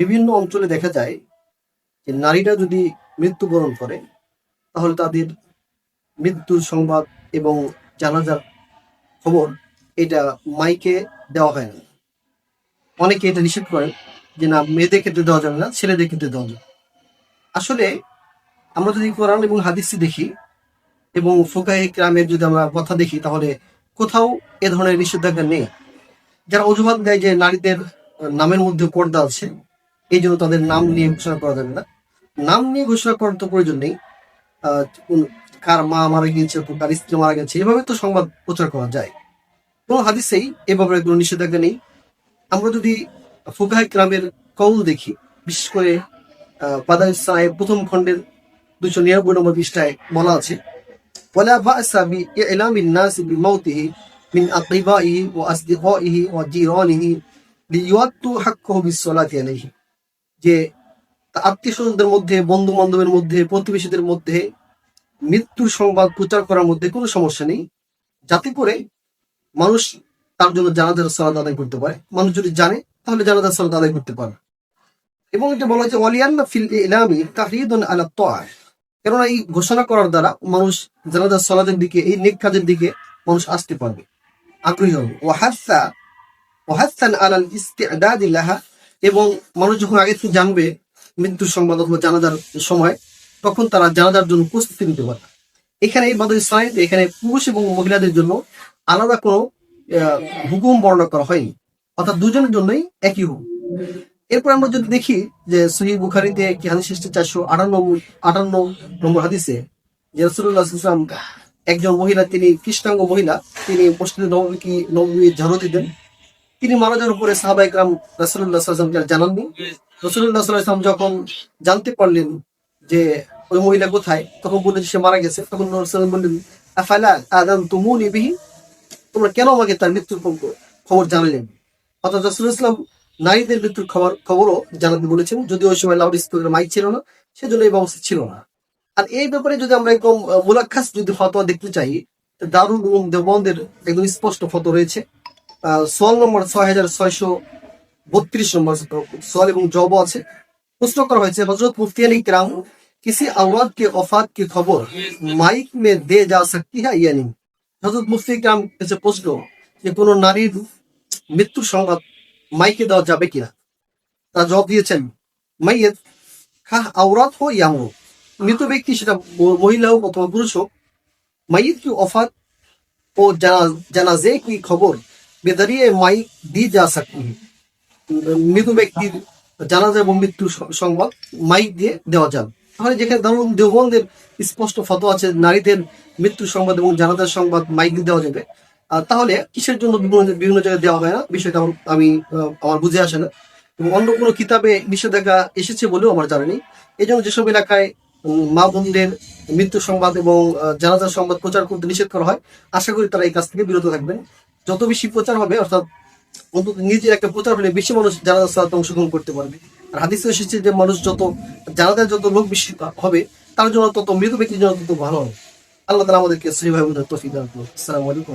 বিভিন্ন অঞ্চলে দেখা যায় যে নারীরা যদি মৃত্যুবরণ করে তাহলে তাদের মৃত্যুর সংবাদ এবং জানাজার খবর এটা মাইকে দেওয়া হয় না। অনেকে এটা নিষেধ করেন যে না, মেয়েদের ক্ষেত্রে দেওয়া যাবে না, ছেলেদের ক্ষেত্রে দেওয়া যাবে। আসলে আমরা যদি কোরআন এবং হাদিসটি দেখি এবং ফুকাহে কেরামের যদি আমরা কথা দেখি তাহলে কোথাও এ ধরনের নিষেধাজ্ঞা নেই। যারা অজুহাত দেয় যে নারীদের নামের মধ্যে পর্দা আছে, এই জন্য তাদের নাম নিয়ে ঘোষণা করা যাবে না। নাম নিয়ে ঘোষণা করার তো প্রয়োজন নেই। কার মা মারা গিয়েছে, কার স্ত্রী মারা গেছে, এভাবে তো সংবাদ প্রচার করা যায়। কোনো হাদিসেই এ ব্যাপারে কোনো নিষেধাজ্ঞা নেই। আমরা যদি ফুকাহে কেরামের কওল দেখি, বিশেষ করে বাদাউস সাহেব প্রথম খণ্ডের 299 নম্বর পৃষ্ঠায় বলা আছে, ওয়ালা বা'সা বিইলামিন নাস বিমাউতিহি মিন আকিবাইহি ওয়া আসদিকাইহি ওয়া জিরানিহি লিইউয়াত্তু হাক্কাহু বিসসালাতি আলাইহি। যে আত্মীয়-স্বজনদের মধ্যে, বন্ধু-বান্ধবের মধ্যে, প্রতিবেশীদের মধ্যে মৃত্যুর সংবাদ প্রচার করার মধ্যে কোনো সমস্যা নেই, যাতে করে মানুষ তার জন্য জানাজার সালাত আদায় করতে পারে। মানুষ যদি জানে তাহলে জানাজার সালাত আদায় করতে পারে। এবং এটা বলা হয়েছে ওয়ালিয়ান্না ফিল ইলামি তাহরিদুন আলা তাআ, কেননা এই ঘোষণা করার দ্বারা মানুষ জানাজার সালাতের দিকে, এই নেক কাজের দিকে মানুষ আসতে পারবে, আগ্রহী হবে। ওয়াহাসান আলাল ইস্তিদাদি লাহা, এবং মানুষ যখন আগে থেকে জানবে মৃত্যুর সংবাদ অথবা জানাজার সময়, তখন তারা জানাজার জন্য প্রস্তুতি নিতে পারে। এখানে এই বাদে সাইড, এখানে পুরুষ এবং মহিলাদের জন্য আলাদা কোনো হুকুম বর্ণনা করা হয়নি, অর্থাৎ দুজনের জন্যই একই হুকুম। এরপর আমরা যদি দেখি যে সহিহ বুখারীতে কি হাদিস এসেছে 458 নম্বর হাদিসে, যে রাসূলুল্লাহ সাল্লাল্লাহু আলাইহি ওয়াসাল্লাম, একজন মহিলা, তিনি কৃষ্ণাঙ্গ মহিলা, তিনি মসজিদে নববী ঝাড়ু দিতেন। তিনি মারা যাওয়ার পরে সাহাবায়ে কেরাম রাসূলুল্লাহ সাল্লাল্লাহু আলাইহি ওয়াসাল্লামকে জানাননি। রাসূলুল্লাহ সাল্লাল্লাহু আলাইহি ওয়াসাল্লাম যখন জানতে পারলেন যে ওই মহিলা কোথায়, তখন বললেন সে মারা গেছে। তখন রাসূলুল্লাহ বললেন, আফালা আযানতুমুনি বিহি, তোমরা কেন আমাকে তার মৃত্যুর খবর জানালেন? অর্থাৎ রাসূলুল্লাহ সাল্লাল্লাহু আলাইহি ওয়াসাল্লাম নারীদের মৃত্যুর খবরও জানাতে বলেছেন, যদিও ওই সময় লাউড স্পিকারের মাইক ছিল না, সেজন্য এই ব্যবস্থা ছিল না। আর এই ব্যাপারে যদি আমরা একদম মুলাক্কাস যদি ফতোয়া দেখতে চাই, দারুল উলুম দেওবন্দের একদম স্পষ্ট ফতোয়া রয়েছে। সোয়াল নম্বর 6632 নম্বর সোয়াল এবং জবাব আছে। প্রশ্ন করা হয়েছে, হযরত মুফতিয়ান ইকরাম किसी औरत के वफात की खबर माइक में दे जा सकती है या नहीं? হযরত মুফতি ইকরাম কাছে প্রশ্ন যে কোনো নারীর মৃত্যুর সংবাদ মাইকে দেওয়া যাবে কিনা। তারা জবাব দিয়েছেন, মাইয়েত খাহ আওরাত হো ইয়া আমরু, মৃত ব্যক্তি সেটা মহিলা হোক অথবা পুরুষ হোক, মাইয়েত কি ওফাত ও জানাজে কি খবর বেদারিয়ে মাইক দি যা सकती है, মৃত ব্যক্তির জানাজা এবং মৃত্যুর সংবাদ মাইক দিয়ে দেওয়া যাবে। তাহলে যেখানে দারুল দেওবন্দের স্পষ্ট ফতোয়া আছে নারীদের মৃত্যুর সংবাদ এবং জানাজার সংবাদ মাইক দিয়ে দেওয়া যাবে, তাহলে কিসের জন্য বিভিন্ন জায়গায় দেওয়া হয় না, বিষয়টা আমার বুঝে আসে না। এবং অন্য কোনো কিতাবে নিষেধাজ্ঞা এসেছে বলেও আমার জানা নেই। এই জন্য যেসব এলাকায় মা বোনদের মৃত্যুর সংবাদ এবং জানাজার সংবাদ প্রচার করতে নিষেধ করা হয়, আশা করি তারা এই কাজ থেকে বিরত থাকবেন। যত বেশি প্রচার হবে, অর্থাৎ অন্তত নিজের একটা প্রচার হলে বেশি মানুষ জানাজার সালাতে অংশগ্রহণ করতে পারবে। আর হাদিসে এসেছে যে মানুষ জানাজার যত লোক বেশি হবে, তার জন্য তত মৃত ব্যক্তির জন্য তত ভালো হবে। আল্লাহ তাআলা আমাদেরকে সহিভাবে তৌফিক দান করুন। আসসালামু আলাইকুম।